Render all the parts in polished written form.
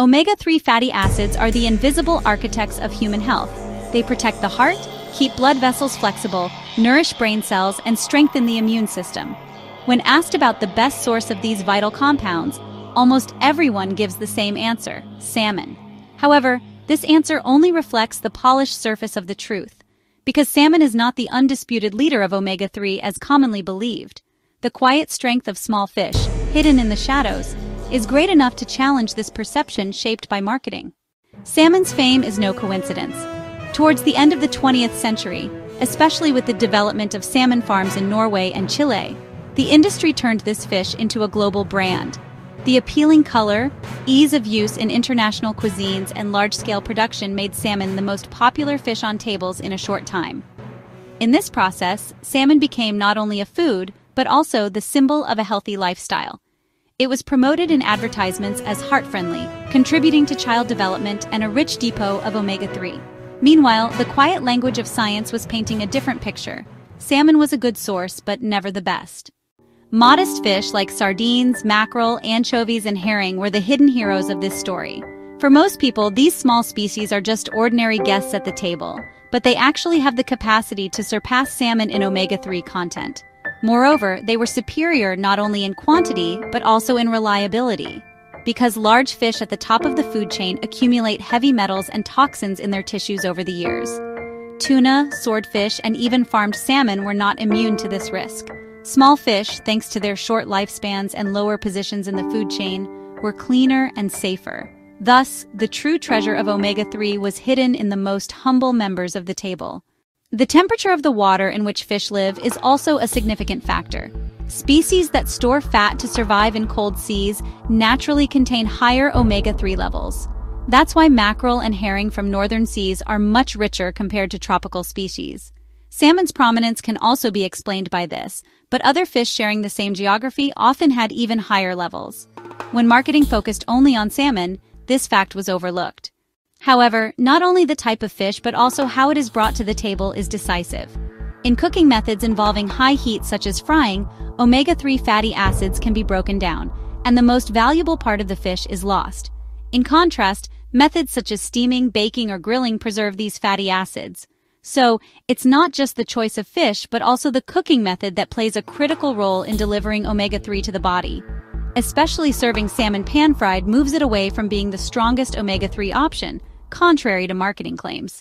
Omega-3 fatty acids are the invisible architects of human health. They protect the heart, keep blood vessels flexible, nourish brain cells, and strengthen the immune system. When asked about the best source of these vital compounds, almost everyone gives the same answer: salmon. However, this answer only reflects the polished surface of the truth, because salmon is not the undisputed leader of omega-3 as commonly believed. The quiet strength of small fish, hidden in the shadows, is great enough to challenge this perception shaped by marketing. Salmon's fame is no coincidence. Towards the end of the 20th century, especially with the development of salmon farms in Norway and Chile, the industry turned this fish into a global brand. The appealing color, ease of use in international cuisines, and large-scale production made salmon the most popular fish on tables in a short time. In this process, salmon became not only a food, but also the symbol of a healthy lifestyle. It was promoted in advertisements as heart-friendly, contributing to child development and a rich depot of omega-3. Meanwhile, the quiet language of science was painting a different picture. Salmon was a good source, but never the best. Modest fish like sardines, mackerel, anchovies, and herring were the hidden heroes of this story. For most people, these small species are just ordinary guests at the table, but they actually have the capacity to surpass salmon in omega-3 content. Moreover, they were superior not only in quantity, but also in reliability. Because large fish at the top of the food chain accumulate heavy metals and toxins in their tissues over the years. Tuna, swordfish, and even farmed salmon were not immune to this risk. Small fish, thanks to their short lifespans and lower positions in the food chain, were cleaner and safer. Thus, the true treasure of omega-3 was hidden in the most humble members of the table. The temperature of the water in which fish live is also a significant factor. Species that store fat to survive in cold seas naturally contain higher omega-3 levels. That's why mackerel and herring from northern seas are much richer compared to tropical species. Salmon's prominence can also be explained by this, but other fish sharing the same geography often had even higher levels. When marketing focused only on salmon, this fact was overlooked. However, not only the type of fish but also how it is brought to the table is decisive. In cooking methods involving high heat such as frying, omega-3 fatty acids can be broken down, and the most valuable part of the fish is lost. In contrast, methods such as steaming, baking, or grilling preserve these fatty acids. So, it's not just the choice of fish but also the cooking method that plays a critical role in delivering omega-3 to the body. Especially serving salmon pan-fried moves it away from being the strongest omega-3 option, contrary to marketing claims.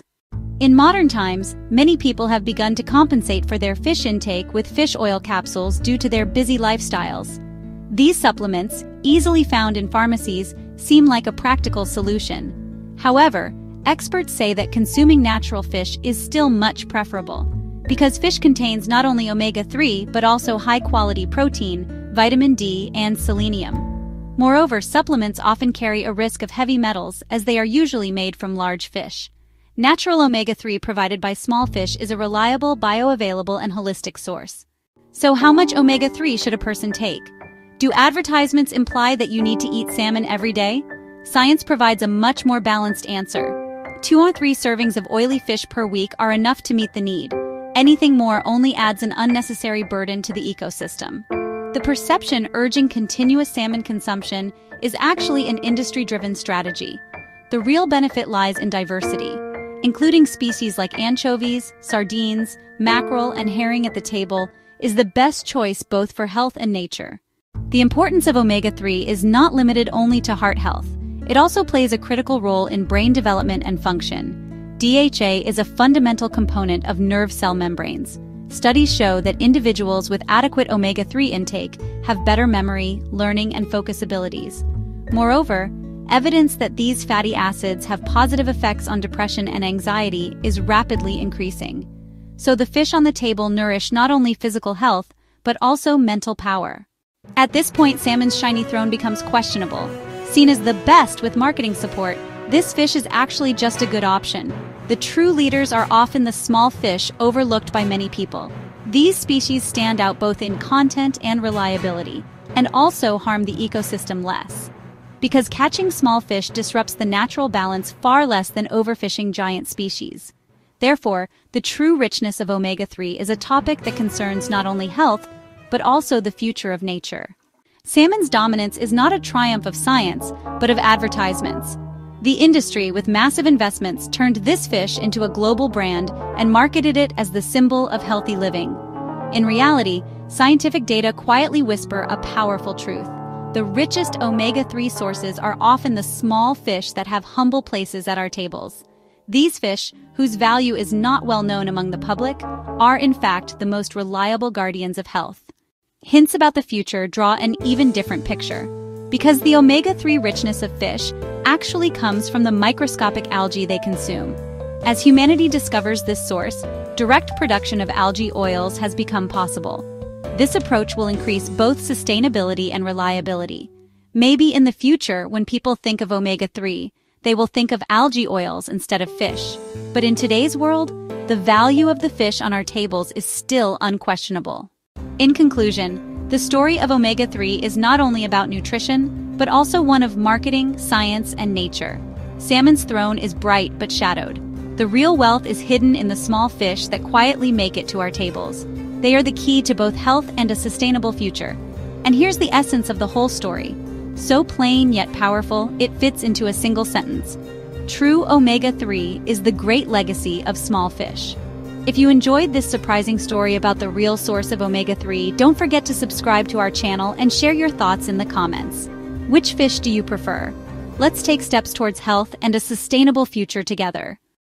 In modern times, many people have begun to compensate for their fish intake with fish oil capsules due to their busy lifestyles. These supplements, easily found in pharmacies, seem like a practical solution. However, experts say that consuming natural fish is still much preferable, because fish contains not only omega-3 but also high-quality protein, vitamin D, and selenium. Moreover, supplements often carry a risk of heavy metals as they are usually made from large fish. Natural omega-3 provided by small fish is a reliable, bioavailable, and holistic source. So how much omega-3 should a person take? Do advertisements imply that you need to eat salmon every day? Science provides a much more balanced answer. 2 or 3 servings of oily fish per week are enough to meet the need. Anything more only adds an unnecessary burden to the ecosystem. The perception urging continuous salmon consumption is actually an industry-driven strategy. The real benefit lies in diversity. Including species like anchovies, sardines, mackerel, and herring at the table is the best choice both for health and nature. The importance of omega-3 is not limited only to heart health. It also plays a critical role in brain development and function. DHA is a fundamental component of nerve cell membranes. Studies show that individuals with adequate omega-3 intake have better memory, learning, and focus abilities. Moreover, evidence that these fatty acids have positive effects on depression and anxiety is rapidly increasing. So the fish on the table nourish not only physical health, but also mental power. At this point, salmon's shiny throne becomes questionable. Seen as the best with marketing support, this fish is actually just a good option. The true leaders are often the small fish overlooked by many people. These species stand out both in content and reliability, and also harm the ecosystem less. Because catching small fish disrupts the natural balance far less than overfishing giant species. Therefore, the true richness of omega-3 is a topic that concerns not only health, but also the future of nature. Salmon's dominance is not a triumph of science, but of advertisements. The industry, with massive investments, turned this fish into a global brand and marketed it as the symbol of healthy living. In reality, scientific data quietly whisper a powerful truth. The richest omega-3 sources are often the small fish that have humble places at our tables. These fish, whose value is not well known among the public, are in fact the most reliable guardians of health. Hints about the future draw an even different picture, because the omega-3 richness of fish actually comes from the microscopic algae they consume. As humanity discovers this source, direct production of algae oils has become possible. This approach will increase both sustainability and reliability. Maybe in the future, when people think of omega-3, they will think of algae oils instead of fish. But in today's world, the value of the fish on our tables is still unquestionable. In conclusion, the story of omega-3 is not only about nutrition, but also one of marketing, science, and nature. Salmon's throne is bright but shadowed. The real wealth is hidden in the small fish that quietly make it to our tables. They are the key to both health and a sustainable future. And here's the essence of the whole story. So plain yet powerful, it fits into a single sentence. True omega-3 is the great legacy of small fish. If you enjoyed this surprising story about the real source of omega-3, don't forget to subscribe to our channel and share your thoughts in the comments. Which fish do you prefer? Let's take steps towards health and a sustainable future together.